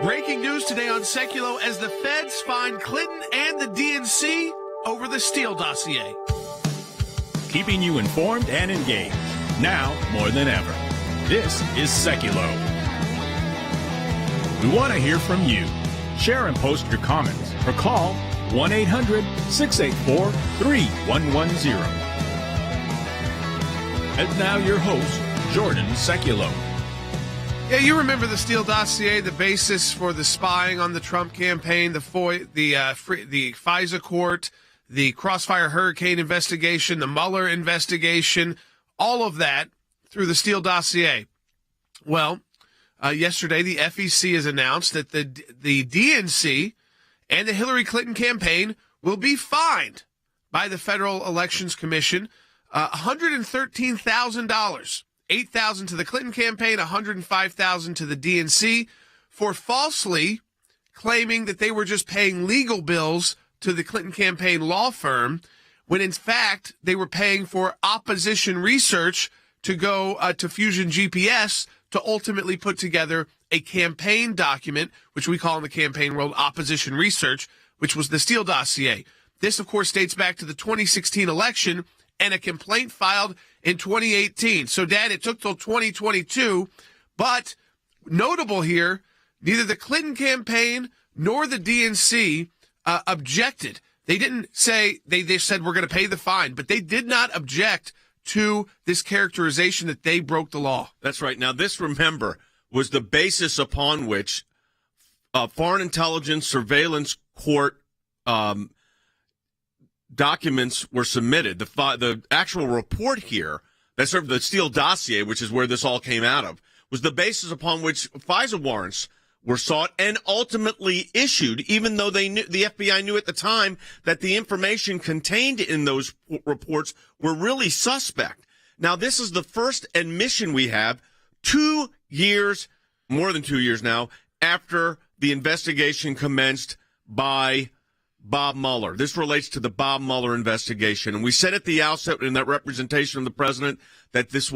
Breaking news today on Sekulow as the feds find Clinton and the DNC over the Steele Dossier. Keeping you informed and engaged, now more than ever. This is Sekulow. We want to hear from you. Share and post your comments or call 1-800-684-3110. And now your host, Jordan Sekulow. Yeah, you remember the Steele Dossier, the basis for the spying on the Trump campaign, the FISA court, the Crossfire Hurricane investigation, the Mueller investigation, all of that through the Steele Dossier. Well, yesterday the FEC has announced that the DNC and the Hillary Clinton campaign will be fined by the Federal Elections Commission $113,000. $8,000 to the Clinton campaign, $105,000 to the DNC for falsely claiming that they were just paying legal bills to the Clinton campaign law firm, when in fact they were paying for opposition research to go to Fusion GPS to ultimately put together a campaign document, which we call in the campaign world opposition research, which was the Steele Dossier. This, of course, dates back to the 2016 election and a complaint filed in 2018. So, Dad, it took till 2022. But notable here, neither the Clinton campaign nor the DNC objected. They didn't say, they said we're going to pay the fine, but they did not object to this characterization that they broke the law. That's right. Now, this, remember, was the basis upon which foreign intelligence surveillance court documents were submitted. The actual report here, that served the Steele Dossier, which is where this all came out of, was the basis upon which FISA warrants were sought and ultimately issued, even though they knew, the FBI knew at the time that the information contained in those reports were really suspect. Now, this is the first admission we have 2 years, more than 2 years now, after the investigation commenced by Bob Mueller. This relates to the Bob Mueller investigation. And we said at the outset in that representation of the president that this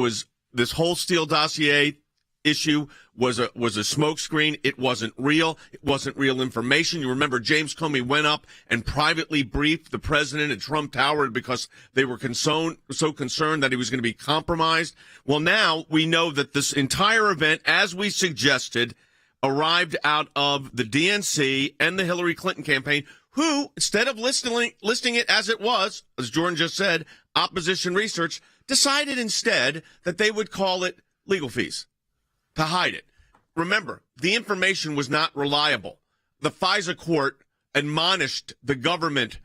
whole Steele Dossier issue was a smokescreen. It wasn't real. It wasn't real information. You remember James Comey went up and privately briefed the president at Trump Tower because they were so concerned that he was going to be compromised. Well, now we know that this entire event, as we suggested, arrived out of the DNC and the Hillary Clinton campaign, who, instead of listing it as it was, as Jordan just said, opposition research, decided instead that they would call it legal fees to hide it. Remember, the information was not reliable. The FISA court admonished the government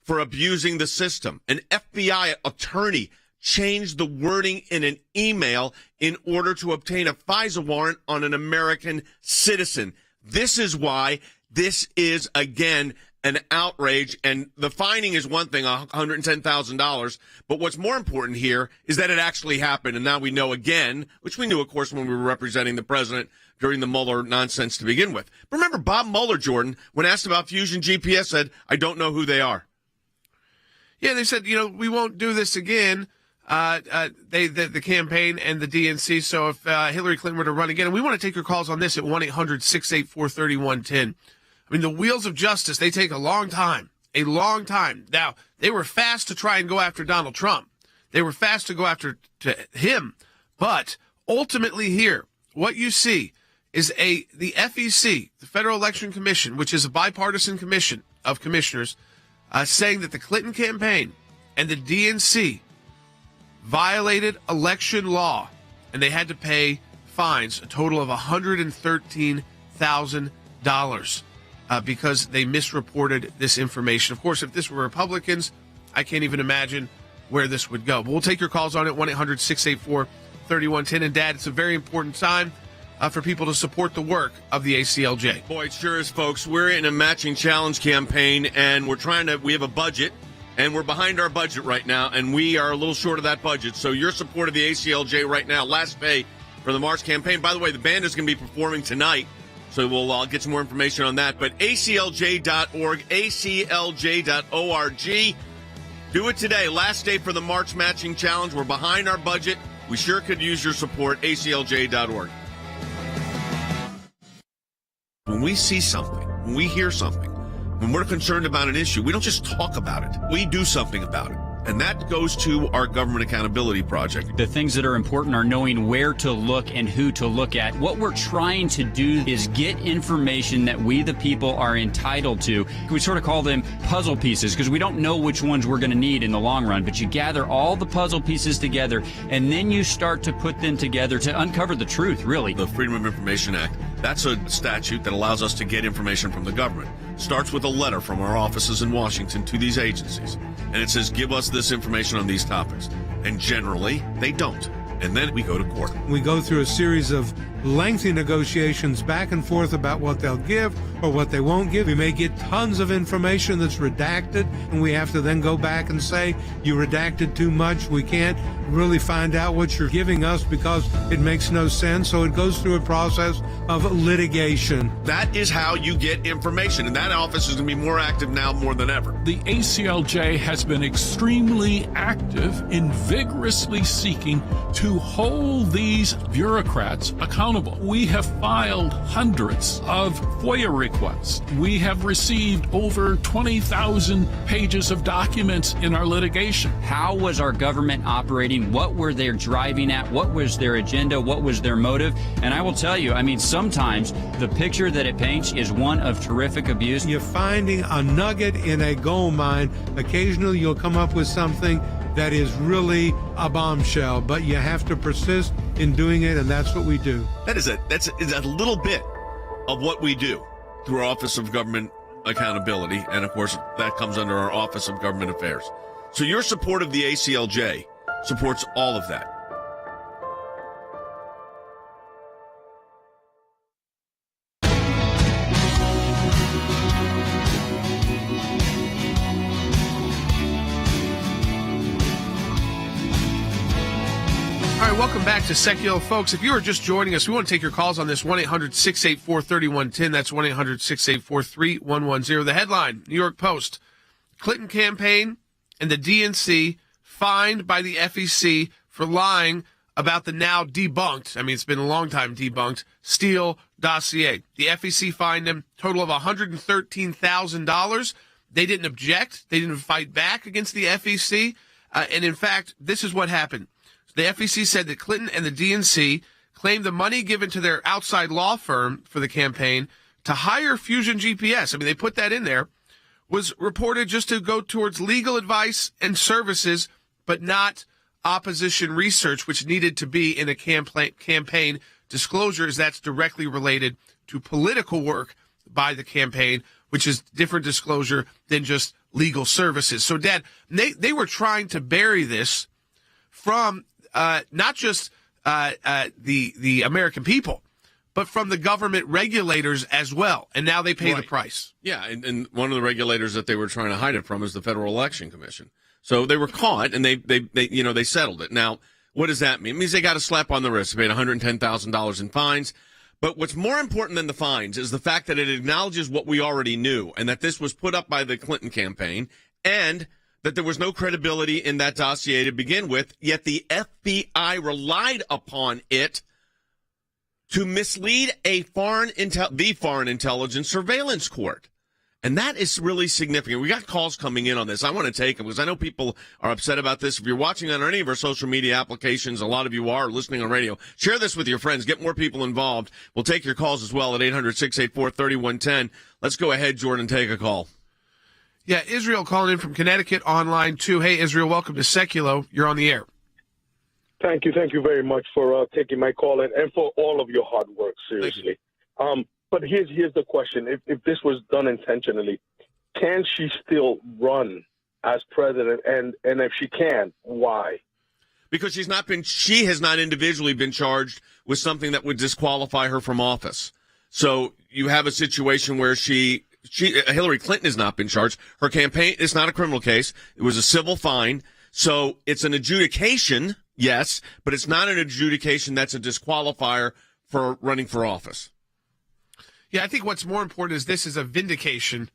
for abusing the system. An FBI attorney changed the wording in an email in order to obtain a FISA warrant on an American citizen. This is why this is, again, an outrage, and the fining is one thing, $110,000, but what's more important here is that it actually happened, and now we know again, which we knew, of course, when we were representing the president during the Mueller nonsense to begin with. Remember, Bob Mueller, Jordan, when asked about Fusion GPS, said, I don't know who they are. Yeah, they said, we won't do this again, the campaign and the DNC, so if Hillary Clinton were to run again, and we want to take your calls on this at 1-800-684-3110. I mean, the wheels of justice, they take a long time. Now, they were fast to try and go after Donald Trump. They were fast to go after him. But ultimately here, what you see is the FEC, the Federal Election Commission, which is a bipartisan commission of commissioners, saying that the Clinton campaign and the DNC violated election law, and they had to pay fines, a total of $113,000. Because they misreported this information. Of course, if this were Republicans, I can't even imagine where this would go. But we'll take your calls on it, 1-800-684-3110. And, Dad, it's a very important time for people to support the work of the ACLJ. Boy, it sure is, folks. We're in a matching challenge campaign, and we have a budget, and we're behind our budget right now, and we are a little short of that budget. So your support of the ACLJ right now, last pay for the March campaign. By the way, the band is going to be performing tonight. So we'll get some more information on that. But ACLJ.org, ACLJ.org. Do it today. Last day for the March Matching Challenge. We're behind our budget. We sure could use your support. ACLJ.org. when we see something, when we hear something, when we're concerned about an issue, we don't just talk about it. We do something about it. And that goes to our Government Accountability Project. The things that are important are knowing where to look and who to look at. What we're trying to do is get information that we, the people, are entitled to. We sort of call them puzzle pieces because we don't know which ones we're going to need in the long run. But you gather all the puzzle pieces together, and then you start to put them together to uncover the truth, really. The Freedom of Information Act, that's a statute that allows us to get information from the government. Starts with a letter from our offices in Washington to these agencies. And it says, give us this information on these topics. And generally, they don't. And then we go to court. We go through a series of lengthy negotiations back and forth about what they'll give or what they won't give. We may get tons of information that's redacted, and we have to then go back and say, you redacted too much. We can't really find out what you're giving us because it makes no sense. So it goes through a process of litigation. That is how you get information, and that office is going to be more active now more than ever. The ACLJ has been extremely active in vigorously seeking to hold these bureaucrats accountable. We have filed hundreds of FOIA requests. We have received over 20,000 pages of documents in our litigation. How was our government operating? What were they driving at? What was their agenda? What was their motive? And I will tell you, I mean, sometimes the picture that it paints is one of terrific abuse. You're finding a nugget in a gold mine. Occasionally you'll come up with something that is really a bombshell, but you have to persist in doing it, and that's what we do. That's a little bit of what we do through our Office of Government Accountability, and of course that comes under our Office of Government Affairs. So your support of the ACLJ supports all of that. All right, welcome back to Sekulow, folks. If you are just joining us, we want to take your calls on this 1-800-684-3110. That's 1-800-684-3110. The headline, New York Post, Clinton campaign and the DNC fined by the FEC for lying about the now debunked, I mean, it's been a long time debunked, Steele Dossier. The FEC fined him a total of $113,000. They didn't object. They didn't fight back against the FEC. And in fact, this is what happened. The FEC said that Clinton and the DNC claimed the money given to their outside law firm for the campaign to hire Fusion GPS, I mean, they put that in there, was reported just to go towards legal advice and services, but not opposition research, which needed to be in a campaign disclosure, as that's directly related to political work by the campaign, which is different disclosure than just legal services. So, Dad, they were trying to bury this from not just the American people, but from the government regulators as well. And now they pay the price. Yeah, and one of the regulators that they were trying to hide it from is the Federal Election Commission. So they were caught, and they settled it. Now, what does that mean? It means they got a slap on the wrist. They paid $110,000 in fines. But what's more important than the fines is the fact that it acknowledges what we already knew, and that this was put up by the Clinton campaign, and that there was no credibility in that dossier to begin with, yet the FBI relied upon it to mislead the Foreign Intelligence Surveillance Court. And that is really significant. We got calls coming in on this. I want to take them because I know people are upset about this. If you're watching on any of our social media applications, a lot of you are listening on radio, share this with your friends. Get more people involved. We'll take your calls as well at 800-684-3110. Let's go ahead, Jordan, take a call. Yeah, Israel calling in from Connecticut online too. Hey, Israel, welcome to Sekulow. You're on the air. Thank you very much for taking my call and for all of your hard work. Seriously. But here's the question: if this was done intentionally, can she still run as president? And if she can, why? Because she has not individually been charged with something that would disqualify her from office. So you have a situation where Hillary Clinton has not been charged. Her campaign, it's not a criminal case. It was a civil fine. So it's an adjudication, yes, but it's not an adjudication that's a disqualifier for running for office. Yeah, I think what's more important is this is a vindication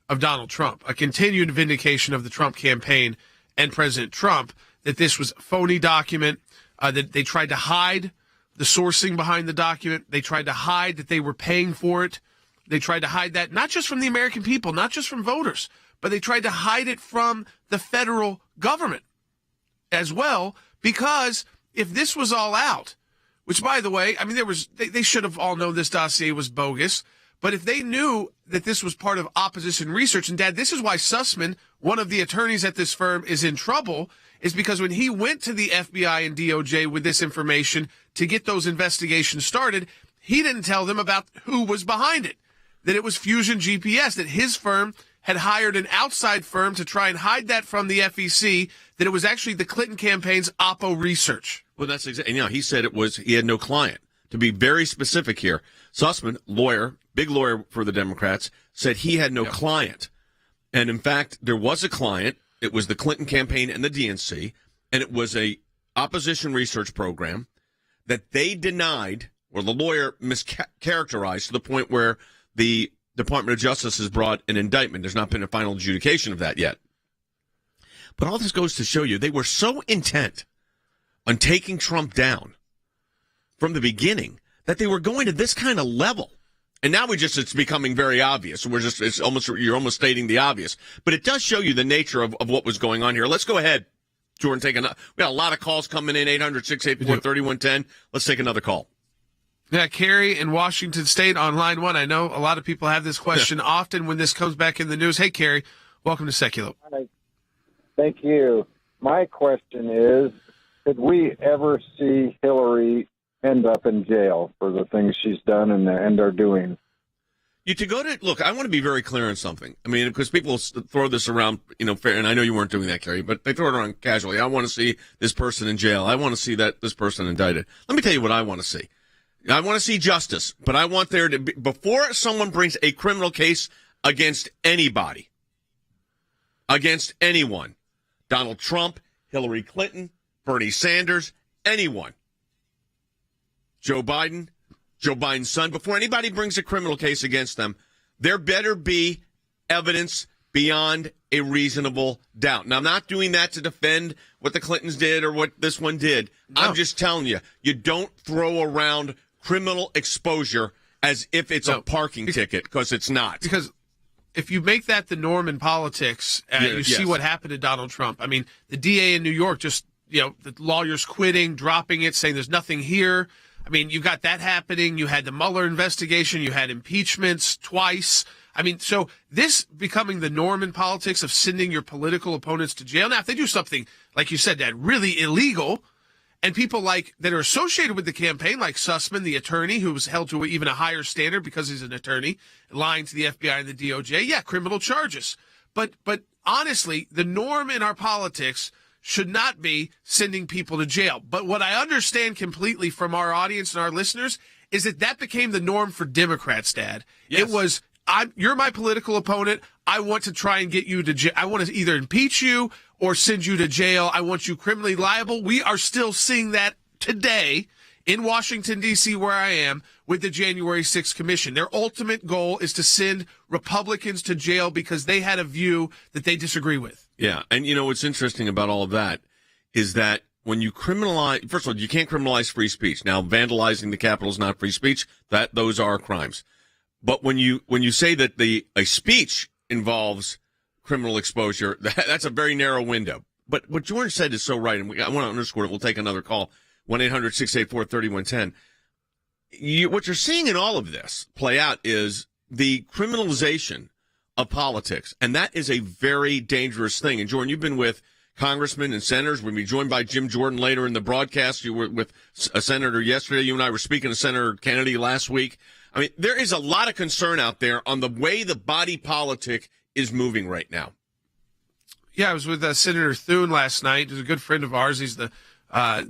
of Donald Trump, a continued vindication of the Trump campaign and President Trump, that this was a phony document, that they tried to hide the sourcing behind the document. They tried to hide that they were paying for it. They tried to hide that, not just from the American people, not just from voters, but they tried to hide it from the federal government as well, because if this was all out, which, by the way, I mean, they should have all known this dossier was bogus, but if they knew that this was part of opposition research, and Dad, this is why Sussman, one of the attorneys at this firm, is in trouble, is because when he went to the FBI and DOJ with this information to get those investigations started, he didn't tell them about who was behind it, that it was Fusion GPS, that his firm had hired an outside firm to try and hide that from the FEC, that it was actually the Clinton campaign's Oppo research. Well, that's exactly. He said he had no client. To be very specific here, Sussman, lawyer, big lawyer for the Democrats, said he had no client. And in fact, there was a client. It was the Clinton campaign and the DNC, and it was a opposition research program that they denied, or the lawyer mischaracterized to the point where the Department of Justice has brought an indictment. There's not been a final adjudication of that yet. But all this goes to show you they were so intent on taking Trump down from the beginning that they were going to this kind of level. And now it's becoming very obvious. You're almost stating the obvious. But it does show you the nature of what was going on here. Let's go ahead, Jordan, we got a lot of calls coming in, 800-684-3110. Let's take another call. Yeah, Carrie in Washington State on line one. I know a lot of people have this question often when this comes back in the news. Hey, Carrie, welcome to Sekulow. Hi. Thank you. My question is, could we ever see Hillary end up in jail for the things she's done and are doing? Look, I want to be very clear on something. I mean, because people throw this around, fair, and I know you weren't doing that, Kerry, but they throw it around casually. I want to see this person in jail. I want to see this person indicted. Let me tell you what I want to see. I want to see justice, but I want there to be, before someone brings a criminal case against anybody, against anyone, Donald Trump, Hillary Clinton, Bernie Sanders, anyone, Joe Biden's son, before anybody brings a criminal case against them, there better be evidence beyond a reasonable doubt. Now, I'm not doing that to defend what the Clintons did or what this one did. No. I'm just telling you, you don't throw around criminal exposure as if it's a parking ticket, because it's not. Because if you make that the norm in politics, see what happened to Donald Trump. I mean, the DA in New York just, the lawyers quitting, dropping it, saying there's nothing here. I mean, you got that happening. You had the Mueller investigation. You had impeachments twice. I mean, so this becoming the norm in politics of sending your political opponents to jail. Now, if they do something, like you said, Dad, really illegal, and people that are associated with the campaign, like Sussman, the attorney, who was held to even a higher standard because he's an attorney, lying to the FBI and the DOJ, criminal charges. But honestly, the norm in our politics should not be sending people to jail. But what I understand completely from our audience and our listeners is that became the norm for Democrats, Dad. Yes. It was, you're my political opponent. I want to try and get you to jail. I want to either impeach you or send you to jail. I want you criminally liable. We are still seeing that today in Washington, D.C., where I am, with the January 6th Commission. Their ultimate goal is to send Republicans to jail because they had a view that they disagree with. Yeah, and what's interesting about all of that is that when you criminalize, first of all, you can't criminalize free speech. Now, vandalizing the Capitol is not free speech. Those are crimes. But when you say that a speech involves criminal exposure, that's a very narrow window. But what George said is so right, and I want to underscore it. We'll take another call, 1-800-684-3110. What you're seeing in all of this play out is the criminalization of politics, and that is a very dangerous thing. And Jordan, you've been with congressmen and senators. We'll be joined by Jim Jordan later in the broadcast. You were with a senator yesterday. You and I were speaking to Senator Kennedy last week. I mean, there is a lot of concern out there on the way the body politic is moving right now. Yeah, I was with Senator Thune last night. He's a good friend of ours. He's the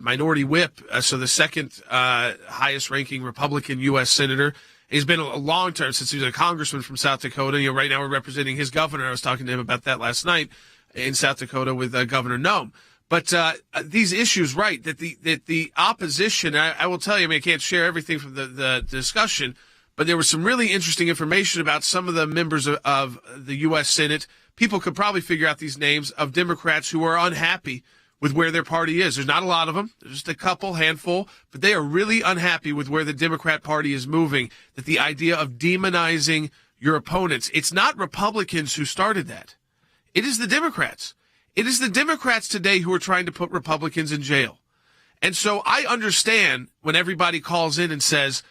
minority whip, so the second highest-ranking Republican U.S. senator. He's been a long time since he was a congressman from South Dakota. Right now we're representing his governor. I was talking to him about that last night in South Dakota with Governor Noem. But these issues, right, that the opposition, I will tell you, I can't share everything from the discussion, but there was some really interesting information about some of the members of the U.S. Senate. People could probably figure out these names of Democrats who are unhappy with where their party is. There's not a lot of them. There's just a couple, handful, but they are really unhappy with where the Democrat Party is moving, that the idea of demonizing your opponents. It's not Republicans who started that. It is the Democrats. It is the Democrats today who are trying to put Republicans in jail. And so I understand when everybody calls in and says,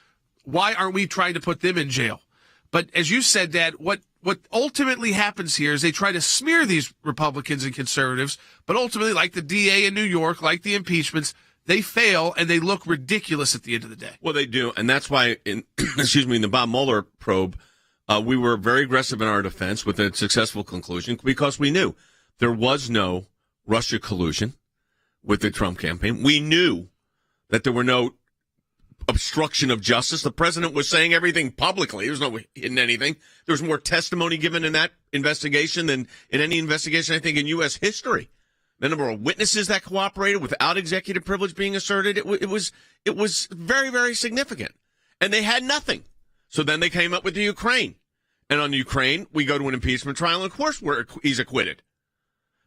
why aren't we trying to put them in jail? But as you said, Dad, what ultimately happens here is they try to smear these Republicans and conservatives, but ultimately, like the DA in New York, like the impeachments, they fail and they look ridiculous at the end of the day. Well, they do, and that's why, in the Bob Mueller probe, we were very aggressive in our defense with a successful conclusion because we knew there was no Russia collusion with the Trump campaign. We knew that there were no obstruction of justice. The president was saying everything publicly. There was no hidden anything. There was more testimony given in that investigation than in any investigation, I think, in U.S. history. The number of witnesses that cooperated without executive privilege being asserted, it was very, very significant. And they had nothing. So then they came up with the Ukraine. And on Ukraine, we go to an impeachment trial, and of course he's acquitted.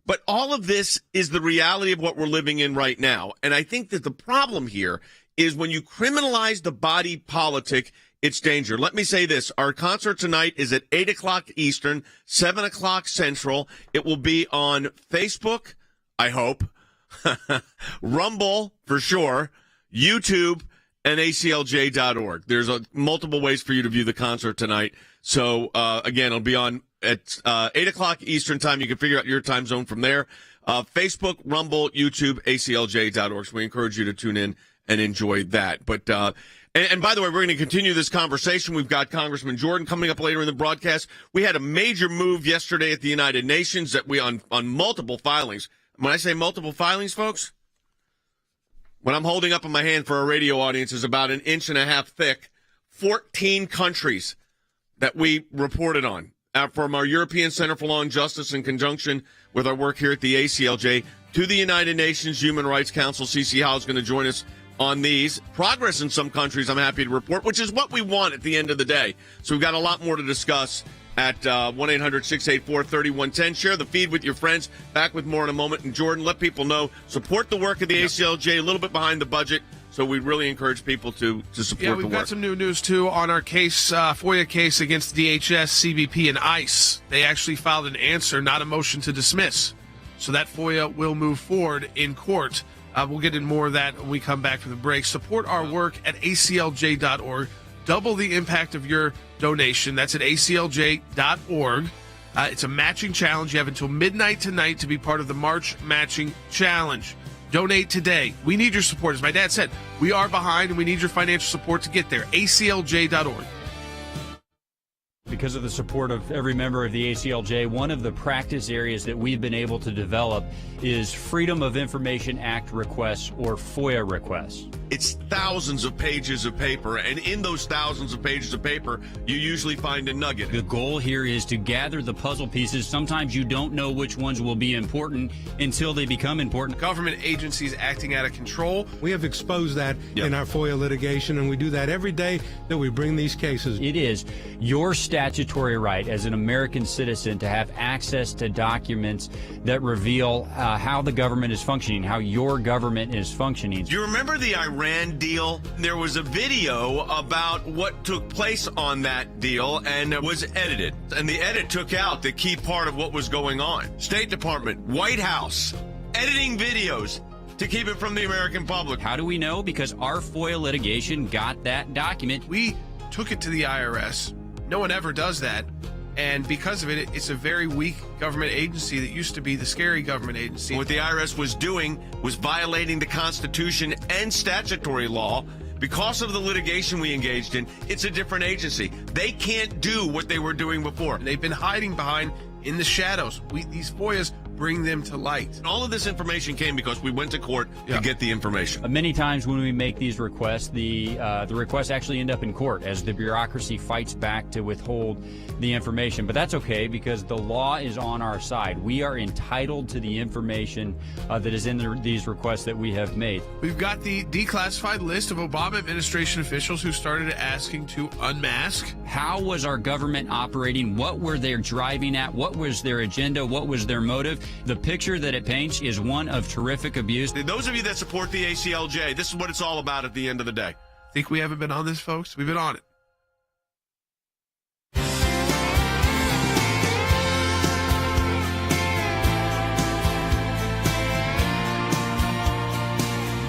But all of this is the reality of what we're living in right now. And I think that the problem here is when you criminalize the body politic, it's danger. Let me say this. Our concert tonight is at 8 o'clock Eastern, 7 o'clock Central. It will be on Facebook, I hope, Rumble for sure, YouTube, and ACLJ.org. There's multiple ways for you to view the concert tonight. So, again, it'll be on at 8 o'clock Eastern time. You can figure out your time zone from there. Facebook, Rumble, YouTube, ACLJ.org. So we encourage you to tune in and enjoy that. But and by the way, we're going to continue this conversation. We've got Congressman Jordan coming up later in the broadcast. We had a major move yesterday at the United Nations that we on multiple filings. When I say multiple filings, folks, what I'm holding up in my hand for our radio audience is about 1.5 inches thick. 14 countries that we reported on from our European Center for Law and Justice in conjunction with our work here at the ACLJ to the United Nations Human Rights Council. CC Howe is going to join us on these. Progress in some countries, I'm happy to report, which is what we want at the end of the day. So we've got a lot more to discuss at 1-800-684-3110. Share the feed with your friends. Back with more in a moment. And Jordan, let people know, support the work of the ACLJ, a little bit behind the budget. So we really encourage people to support the work. We've got some new news, too, on our case, FOIA case against DHS, CBP, and ICE. They actually filed an answer, not a motion to dismiss. So that FOIA will move forward in court. We'll get into more of that when we come back from the break. Support our work at aclj.org. Double the impact of your donation. That's at aclj.org. It's a matching challenge. You have until midnight tonight to be part of the March Matching Challenge. Donate today. We need your support. As my dad said, we are behind and we need your financial support to get there. aclj.org. Because of the support of every member of the ACLJ, one of the practice areas that we've been able to develop is Freedom of Information Act requests, or FOIA requests. It's thousands of pages of paper, and in those thousands of pages of paper, you usually find a nugget. The goal here is to gather the puzzle pieces. Sometimes you don't know which ones will be important until they become important. Government agencies acting out of control. We have exposed that in our FOIA litigation, and we do that every day that we bring these cases. It is your statutory right as an American citizen to have access to documents that reveal how the government is functioning, how your government is functioning. Do you remember the Iran deal? There was a video about what took place on that deal, and it was edited. And the edit took out the key part of what was going on. State Department, White House, editing videos to keep it from the American public. How do we know? Because our FOIA litigation got that document. We took it to the IRS. No one ever does that. And because of it, it's a very weak government agency that used to be the scary government agency. What the IRS was doing was violating the Constitution and statutory law. Because of the litigation we engaged in, it's a different agency. They can't do what they were doing before. And they've been hiding behind in the shadows. These FOIAs bring them to light. And all of this information came because we went to court to get the information. Many times when we make these requests, the requests actually end up in court as the bureaucracy fights back to withhold the information. But that's okay because the law is on our side. We are entitled to the information that is in these requests that we have made. We've got the declassified list of Obama administration officials who started asking to unmask. How was our government operating? What were they driving at? What was their agenda? What was their motive? The picture that it paints is one of terrific abuse. Those of you that support the ACLJ, this is what it's all about at the end of the day. Think we haven't been on this, folks? We've been on it.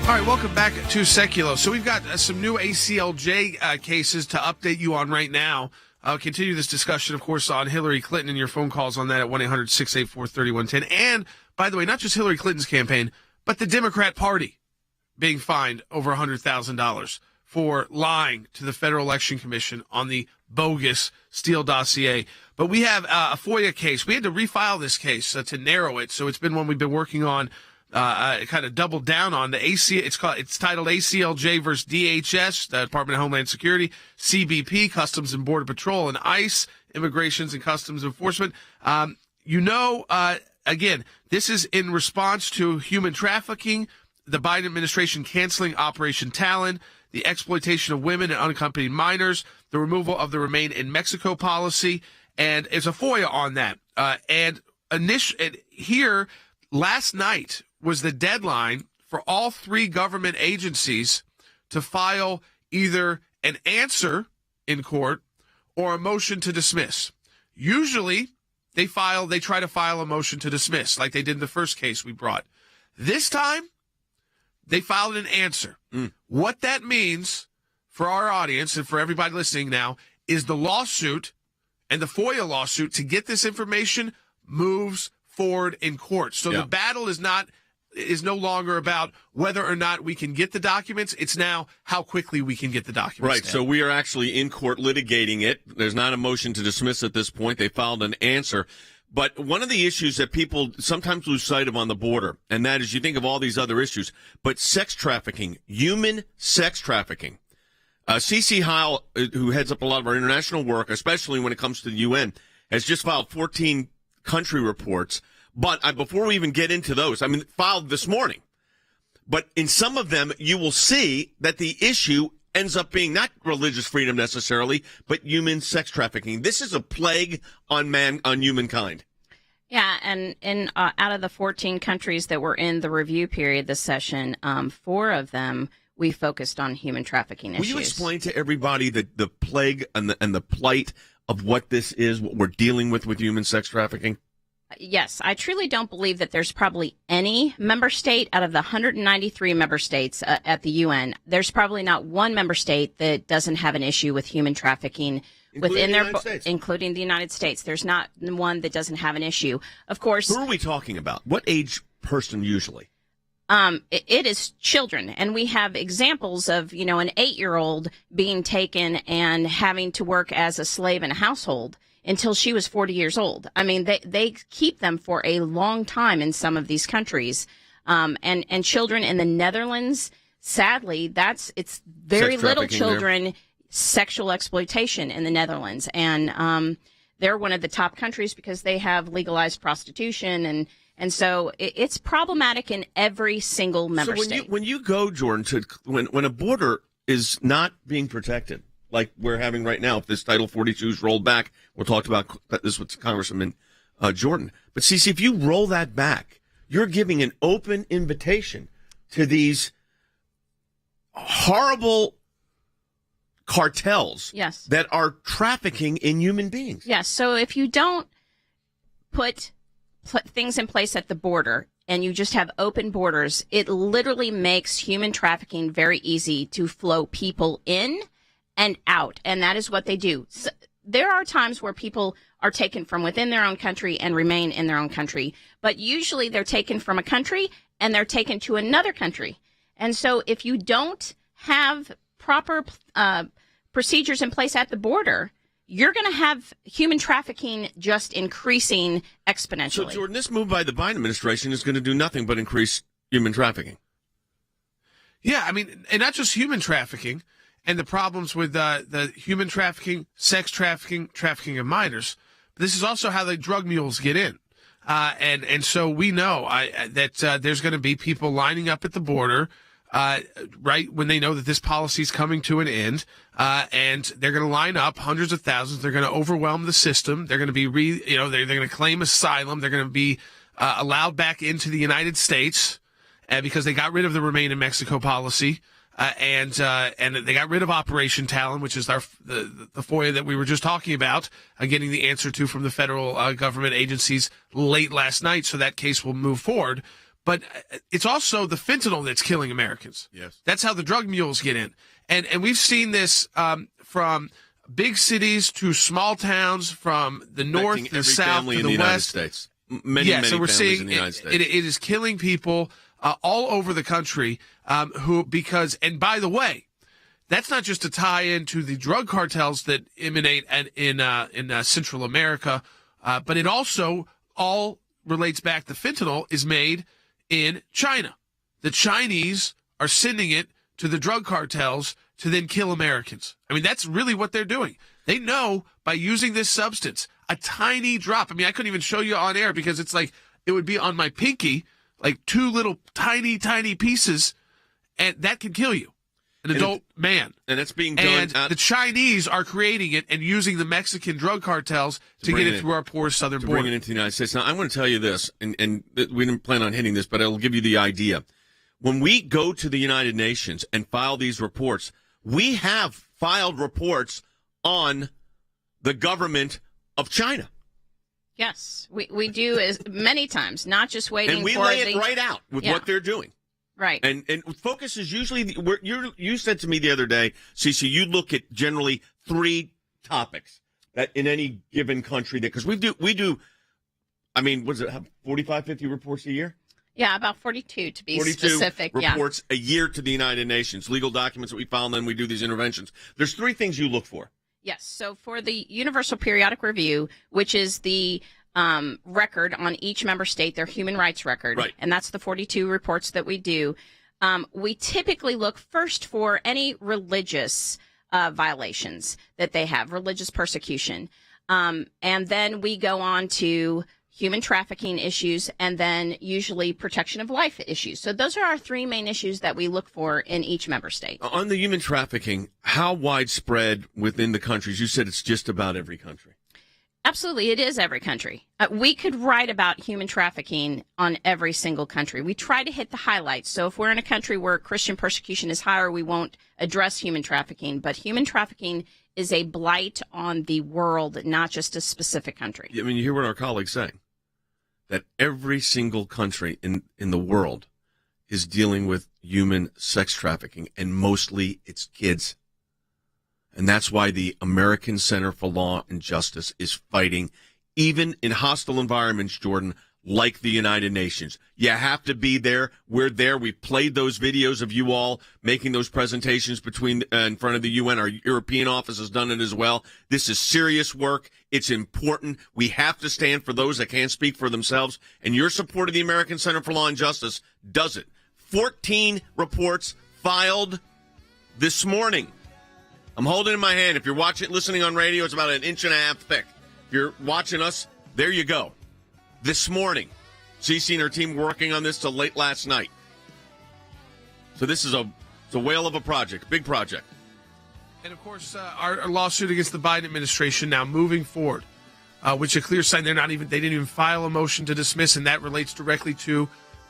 All right, welcome back to Sekulow. So we've got some new ACLJ cases to update you on right now. I'll continue this discussion, of course, on Hillary Clinton and your phone calls on that at 1-800-684-3110. And, by the way, not just Hillary Clinton's campaign, but the Democrat Party being fined over $100,000 for lying to the Federal Election Commission on the bogus Steele Dossier. But we have a FOIA case. We had to refile this case to narrow it, so it's been one we've been working on. Kind of doubled down on the it's titled ACLJ versus DHS, the Department of Homeland Security, CBP, Customs and Border Patrol, and ICE, Immigrations and Customs Enforcement. Again, this is in response to human trafficking, the Biden administration canceling Operation Talon, the exploitation of women and unaccompanied minors, the removal of the Remain in Mexico policy, and it's a FOIA on that. Here, last night was the deadline for all three government agencies to file either an answer in court or a motion to dismiss. Usually, they try to file a motion to dismiss, like they did in the first case we brought. This time, they filed an answer. What that means for our audience and for everybody listening now is the lawsuit and the FOIA lawsuit to get this information moves forward in court. So the battle is no longer about whether or not we can get the documents. It's now how quickly we can get the documents. Right. So we are actually in court litigating it. There's not a motion to dismiss at this point. They filed an answer. But one of the issues that people sometimes lose sight of on the border, and that is you think of all these other issues, but sex trafficking, human sex trafficking. CC Heil, who heads up a lot of our international work, especially when it comes to the UN, has just filed 14 country reports. But before we even get into those, filed this morning. But in some of them, you will see that the issue ends up being not religious freedom necessarily, but human sex trafficking. This is a plague on humankind. Yeah, and out of the 14 countries that were in the review period this session, 4 of them we focused on human trafficking issues. Will you explain to everybody the plague and the plight of what this is, what we're dealing with human sex trafficking? Yes, I truly don't believe that there's probably any member state out of the 193 member states at the UN. There's probably not one member state that doesn't have an issue with human trafficking including the United States. There's not one that doesn't have an issue. Of course. Who are we talking about? What age person usually? It is children, and we have examples of, an 8-year-old being taken and having to work as a slave in a household until she was 40 years old. They keep them for a long time in some of these countries. And children in the Netherlands, sadly, it's very little children, sexual exploitation in the Netherlands. And they're one of the top countries because they have legalized prostitution. And so it's problematic in every single member state. When you go, Jordan, when a border is not being protected, like we're having right now, if this Title 42 is rolled back, we'll talk about this with Congressman Jordan. But see, if you roll that back, you're giving an open invitation to these horrible cartels that are trafficking in human beings. Yes. So if you don't put things in place at the border and you just have open borders, it literally makes human trafficking very easy to flow people in and out, and that is what they do. So there are times where people are taken from within their own country and remain in their own country, but usually they're taken from a country and they're taken to another country. And so if you don't have proper procedures in place at the border, you're going to have human trafficking just increasing exponentially. So, Jordan, this move by the Biden administration is going to do nothing but increase human trafficking. Yeah, and not just human trafficking, and the problems with the human trafficking, sex trafficking, trafficking of minors. But this is also how the drug mules get in. And so we know that there's going to be people lining up at the border right when they know that this policy is coming to an end, and they're going to line up hundreds of thousands. They're going to overwhelm the system. They're going to be they're going to claim asylum. They're going to be allowed back into the United States because they got rid of the Remain in Mexico policy. And they got rid of Operation Talon, which is the FOIA that we were just talking about, getting the answer to from the federal government agencies late last night. So that case will move forward. But it's also the fentanyl that's killing Americans. Yes. That's how the drug mules get in. And we've seen this from big cities to small towns, from the north, the south, to the west. States. Many so we're families seeing in the United States. It is killing people all over the country, and by the way, that's not just to tie into the drug cartels that emanate in Central America, but it also all relates back. The fentanyl is made in China. The Chinese are sending it to the drug cartels to then kill Americans. I mean, that's really what they're doing. They know by using this substance, a tiny drop. I mean, I couldn't even show you on air because it's like it would be on my pinky, like two little tiny pieces, and that can kill you, an adult man. And it's being done. And the Chinese are creating it and using the Mexican drug cartels to get it through our poor southern border. Bring it into the United States. Now, I'm going to tell you this, and we didn't plan on hitting this, but it'll give you the idea. When we go to the United Nations and file these reports, we have filed reports on the government of China. Yes, we do as many times, not just waiting for and we lay it right out with what they're doing. Right. And focus is usually, you said to me the other day, Cece, you look at generally 3 topics that in any given country, because we do, I mean, was it 45, 50 reports a year? Yeah, about 42 to be 42 specific. reports a year to the United Nations, legal documents that we file, and then we do these interventions. There's 3 things you look for. Yes. So for the Universal Periodic Review, which is the record on each member state, their human rights record, right, and that's the 42 reports that we do, we typically look first for any religious violations that they have, religious persecution. And then we go on to human trafficking issues, and then usually protection of life issues. So those are our 3 main issues that we look for in each member state. On the human trafficking, how widespread within the countries? You said it's just about every country. Absolutely, it is every country. We could write about human trafficking on every single country. We try to hit the highlights. So if we're in a country where Christian persecution is higher, we won't address human trafficking. But human trafficking is a blight on the world, not just a specific country. I mean, you hear what our colleagues saying, that every single country in the world is dealing with human sex trafficking, and mostly it's kids. And that's why the American Center for Law and Justice is fighting, even in hostile environments, Jordan, like the United Nations. You have to be there. We're there. We played those videos of you all making those presentations in front of the UN. Our European office has done it as well. This is serious work. It's important. We have to stand for those that can't speak for themselves. And your support of the American Center for Law and Justice does it. 14 reports filed this morning. I'm holding it in my hand. If you're listening on radio, it's about 1.5 inches thick. If you're watching us, there you go. This morning, Cece and her team working on this till late last night. So this is a whale of a project, big project. And of course, our lawsuit against the Biden administration now moving forward, which is a clear sign they didn't even file a motion to dismiss, and that relates directly to